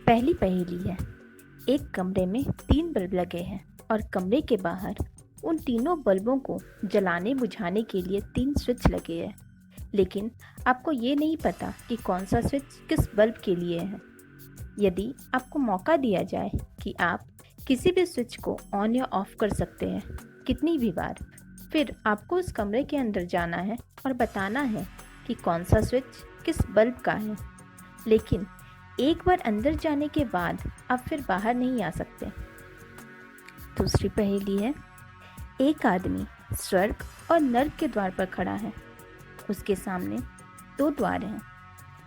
पहली पहेली है। एक कमरे में 3 बल्ब लगे हैं और कमरे के बाहर उन तीनों बल्बों को जलाने बुझाने के लिए 3 स्विच लगे हैं, लेकिन आपको ये नहीं पता कि कौन सा स्विच किस बल्ब के लिए है। यदि आपको मौका दिया जाए कि आप किसी भी स्विच को ऑन या ऑफ कर सकते हैं कितनी भी बार, फिर आपको उस कमरे के अंदर जाना है और बताना है कि कौन सा स्विच किस बल्ब का है। लेकिन एक बार अंदर जाने के बाद आप फिर बाहर नहीं आ सकते। दूसरी पहेली है। एक आदमी स्वर्ग और नर्क के द्वार पर खड़ा है। उसके सामने 2 द्वार हैं,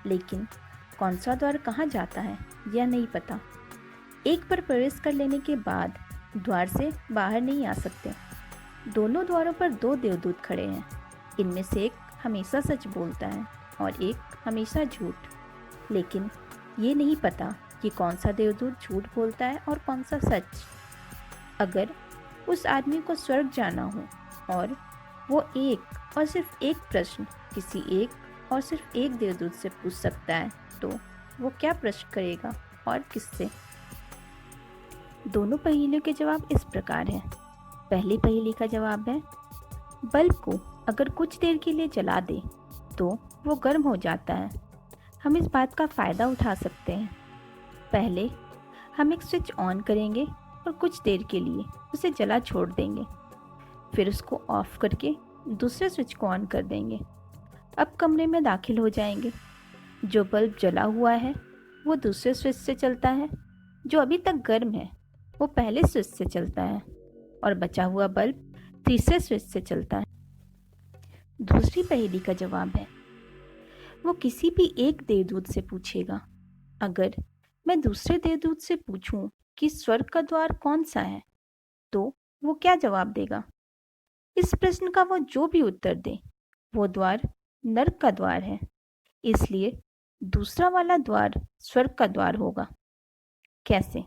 लेकिन कौन सा द्वार कहाँ जाता है यह नहीं पता। एक पर प्रवेश कर लेने के बाद द्वार से बाहर नहीं आ सकते। दोनों द्वारों पर 2 देवदूत खड़े हैं। इनमें से एक हमेशा सच बोलता है और एक हमेशा झूठ, लेकिन ये नहीं पता कि कौन सा देवदूत झूठ बोलता है और कौन सा सच। अगर उस आदमी को स्वर्ग जाना हो और वो एक और सिर्फ एक प्रश्न किसी एक और सिर्फ एक देवदूत से पूछ सकता है, तो वो क्या प्रश्न करेगा और किससे? दोनों पहेलियों के जवाब इस प्रकार हैं। पहली पहेली का जवाब है, बल्ब को अगर कुछ देर के लिए जला दे तो वो गर्म हो जाता है। हम इस बात का फ़ायदा उठा सकते हैं। पहले हम एक स्विच ऑन करेंगे और कुछ देर के लिए उसे जला छोड़ देंगे, फिर उसको ऑफ करके दूसरे स्विच को ऑन कर देंगे। अब कमरे में दाखिल हो जाएंगे। जो बल्ब जला हुआ है वो दूसरे स्विच से चलता है, जो अभी तक गर्म है वो पहले स्विच से चलता है और बचा हुआ बल्ब तीसरे स्विच से चलता है। दूसरी पहेली का जवाब है, वो किसी भी एक देवदूत से पूछेगा। अगर मैं दूसरे देवदूत से पूछूं कि स्वर्ग का द्वार कौन सा है, तो वो क्या जवाब देगा? इस प्रश्न का वो जो भी उत्तर दे वो द्वार नर्क का द्वार है, इसलिए दूसरा वाला द्वार स्वर्ग का द्वार होगा। कैसे?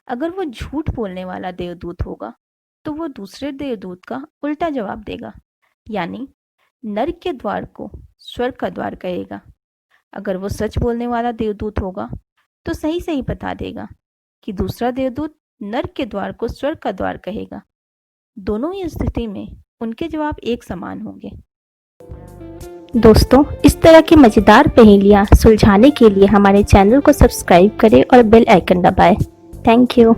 अगर वो झूठ बोलने वाला देवदूत होगा तो वो दूसरे देवदूत का उल्टा जवाब देगा, यानी नर्क के द्वार को स्वर्ग का द्वार कहेगा। अगर वो सच बोलने वाला देवदूत होगा तो सही सही बता देगा कि दूसरा देवदूत नर्क के द्वार को स्वर्ग का द्वार कहेगा। दोनों ही स्थिति में उनके जवाब एक समान होंगे। दोस्तों, इस तरह की मज़ेदार पहेलियाँ सुलझाने के लिए हमारे चैनल को सब्सक्राइब करें और बेल आइकन दबाएं। Thank you.